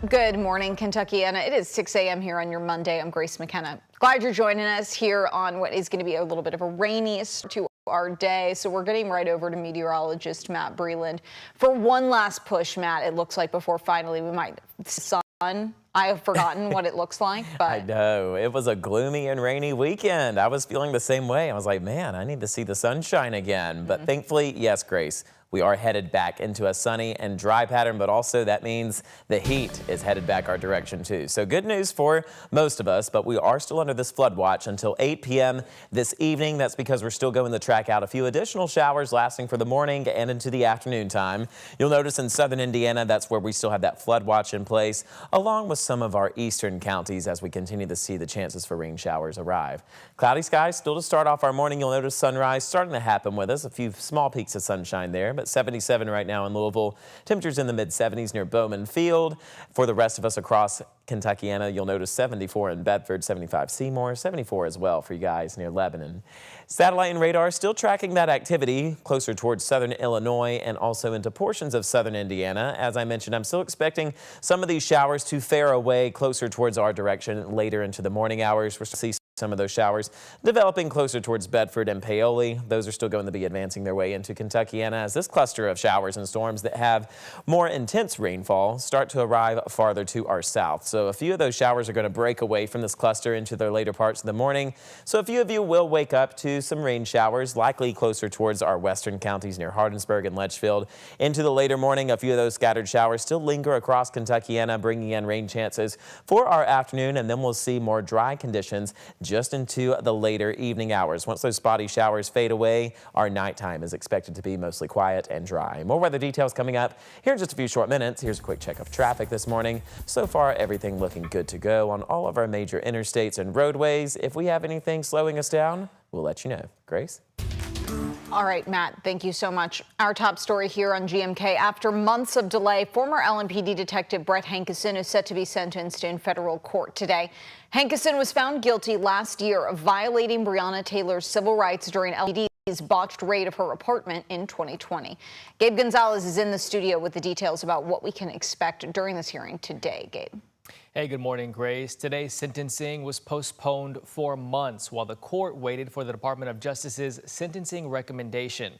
Good morning, Kentuckiana. It is 6 a.m. here on your Monday. I'm Grace McKenna. Glad you're joining us here on what is going to be a little bit of a rainy start to our day. So we're getting right over to meteorologist Matt Breland for one last push, Matt. It looks like before finally we might sun. I have forgotten what it looks like, but I know. It was a gloomy and rainy weekend. I was feeling the same way. I was like, man, I need to see the sunshine again. But thankfully, yes, Grace, we are headed back into a sunny and dry pattern, but also that means the heat is headed back our direction too. So good news for most of us, but we are still under this flood watch until 8 p.m. this evening. That's because we're still going to track out a few additional showers lasting for the morning and into the afternoon time. You'll notice in southern Indiana, that's where we still have that flood watch in place, along with some of our eastern counties as we continue to see the chances for rain showers arrive. Cloudy skies still to start off our morning. You'll notice sunrise starting to happen with us. A few small peaks of sunshine there, but 77 right now in Louisville. Temperatures in the mid-70s near Bowman Field. For the rest of us across Kentuckiana, you'll notice 74 in Bedford, 75 Seymour, 74 as well for you guys near Lebanon. Satellite and radar still tracking that activity closer towards southern Illinois and also into portions of southern Indiana. As I mentioned, I'm still expecting some of these showers to fare away closer towards our direction later into the morning hours. We're still seeing some of those showers developing closer towards Bedford and Paoli. Those are still going to be advancing their way into Kentuckiana as this cluster of showers and storms that have more intense rainfall start to arrive farther to our south. So a few of those showers are going to break away from this cluster into their later parts of the morning. So a few of you will wake up to some rain showers, likely closer towards our western counties near Hardinsburg and Litchfield. Into the later morning, a few of those scattered showers still linger across Kentuckiana, bringing in rain chances for our afternoon, and then we'll see more dry conditions just into the later evening hours. Once those spotty showers fade away, our nighttime is expected to be mostly quiet and dry. More weather details coming up here in just a few short minutes. Here's a quick check of traffic this morning. So far, everything looking good to go on all of our major interstates and roadways. If we have anything slowing us down, we'll let you know. Grace? all right, Matt, thank you so much. Our top story here on GMK. After months of delay, former LMPD detective Brett Hankesen is set to be sentenced in federal court today. Hankesen was found guilty last year of violating Breonna Taylor's civil rights during LMPD's botched raid of her apartment in 2020. Gabe Gonzalez is in the studio with the details about what we can expect during this hearing today. Gabe. Hey, good morning, Grace. Today's sentencing was postponed for months while the court waited for the Department of Justice's sentencing recommendation.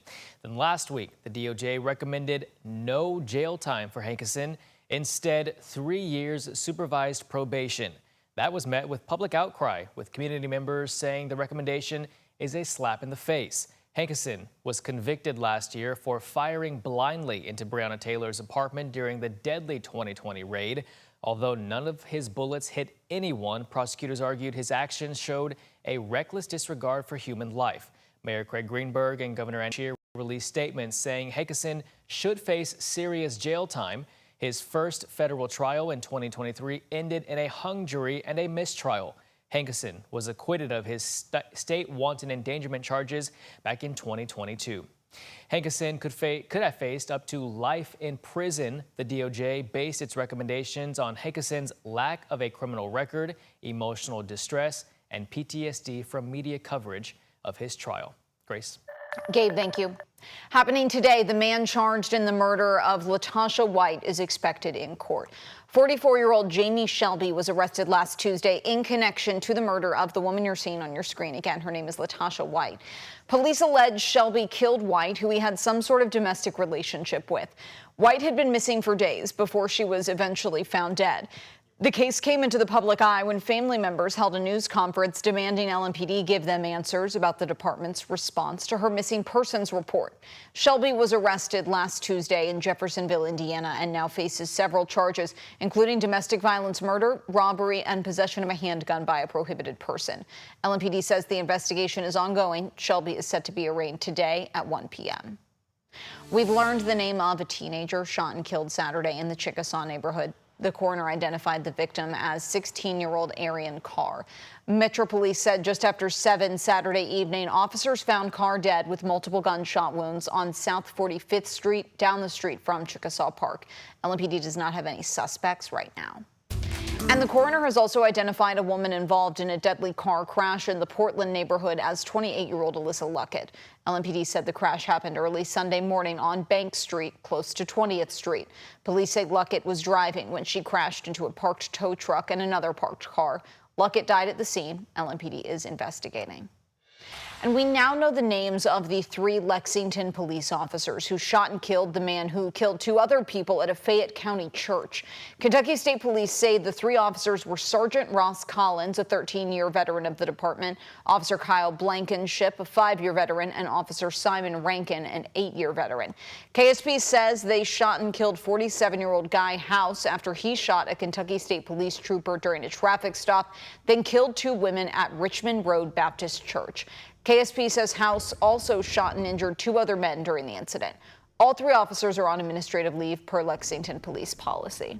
Then last week, the DOJ recommended no jail time for Hankesen. Instead, 3 years supervised probation. That was met with public outcry, with community members saying the recommendation is a slap in the face. Hankesen was convicted last year for firing blindly into Breonna Taylor's apartment during the deadly 2020 raid. Although none of his bullets hit anyone, prosecutors argued his actions showed a reckless disregard for human life. Mayor Craig Greenberg and Governor Ann Scheer released statements saying Hankesen should face serious jail time. His first federal trial in 2023 ended in a hung jury and a mistrial. Hankesen was acquitted of his state wanton endangerment charges back in 2022. Hankesen could have faced up to life in prison. The DOJ based its recommendations on Hankesen's lack of a criminal record, emotional distress, and PTSD from media coverage of his trial. Grace. Gabe, thank you. Happening today, the man charged in the murder of LaTosha White is expected in court. 44-year-old Jamie Shelby was arrested last Tuesday in connection to the murder of the woman you're seeing on your screen. Again, her name is LaTosha White. Police allege Shelby killed White, who he had some sort of domestic relationship with. White had been missing for days before she was eventually found dead. The case came into the public eye when family members held a news conference demanding LMPD give them answers about the department's response to her missing persons report. Shelby was arrested last Tuesday in Jeffersonville, Indiana, and now faces several charges, including domestic violence murder, robbery, and possession of a handgun by a prohibited person. LMPD says the investigation is ongoing. Shelby is set to be arraigned today at 1 p.m. We've learned the name of a teenager shot and killed Saturday in the Chickasaw neighborhood. The coroner identified the victim as 16-year-old Arian Carr. Metro Police said just after 7 Saturday evening, officers found Carr dead with multiple gunshot wounds on South 45th Street, down the street from Chickasaw Park. LMPD does not have any suspects right now. And the coroner has also identified a woman involved in a deadly car crash in the Portland neighborhood as 28-year-old Alyssa Luckett. LMPD said the crash happened early Sunday morning on Bank Street, close to 20th Street. Police say Luckett was driving when she crashed into a parked tow truck and another parked car. Luckett died at the scene. LMPD is investigating. And we now know the names of the 3 Lexington police officers who shot and killed the man who killed 2 other people at a Fayette County church. Kentucky State Police say the 3 officers were Sergeant Ross Collins, a 13-year veteran of the department, Officer Kyle Blankenship, a 5-year veteran, and Officer Simon Rankin, an 8-year veteran. KSP says they shot and killed 47-year-old Guy House after he shot a Kentucky State Police trooper during a traffic stop, then killed 2 women at Richmond Road Baptist Church. KSP says House also shot and injured 2 other men during the incident. All 3 officers are on administrative leave per Lexington police policy.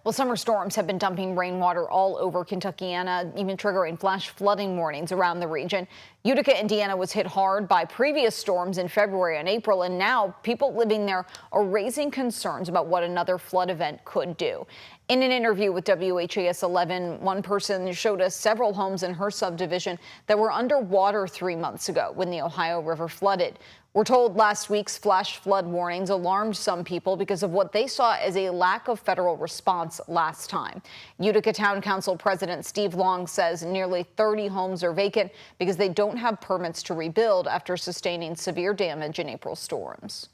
Well, summer storms have been dumping rainwater all over Kentuckiana, even triggering flash flooding warnings around the region. Utica, Indiana was hit hard by previous storms in February and April, and now people living there are raising concerns about what another flood event could do. In an interview with WHAS11, one person showed us several homes in her subdivision that were underwater 3 months ago when the Ohio River flooded. We're told last week's flash flood warnings alarmed some people because of what they saw as a lack of federal response last time. Utica Town Council President Steve Long says nearly 30 homes are vacant because they don't have permits to rebuild after sustaining severe damage in April storms.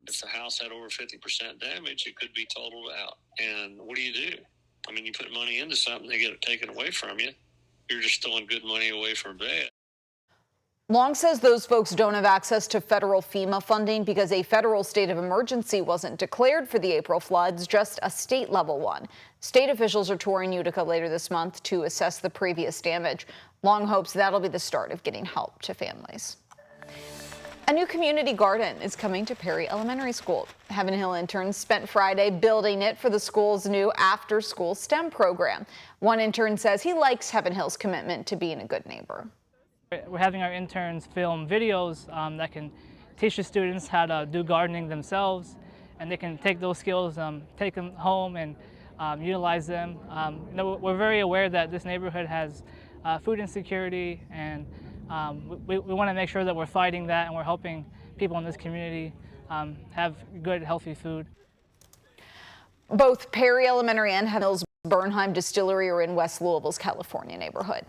If the house had over 50% damage, it could be totaled out. And what do? I mean, you put money into something, they get it taken away from you. You're just throwing good money away from bad. Long says those folks don't have access to federal FEMA funding because a federal state of emergency wasn't declared for the April floods, just a state level one. State officials are touring Utica later this month to assess the previous damage. Long hopes that'll be the start of getting help to families. A new community garden is coming to Perry Elementary School. Heaven Hill interns spent Friday building it for the school's new after-school STEM program. One intern says he likes Heaven Hill's commitment to being a good neighbor. We're having our interns film videos that can teach the students how to do gardening themselves, and they can take those skills, take them home and utilize them. We're very aware that this neighborhood has food insecurity, and we want to make sure that we're fighting that and we're helping people in this community have good, healthy food. Both Perry Elementary and Heaven Hill's Bernheim Distillery are in West Louisville's California neighborhood.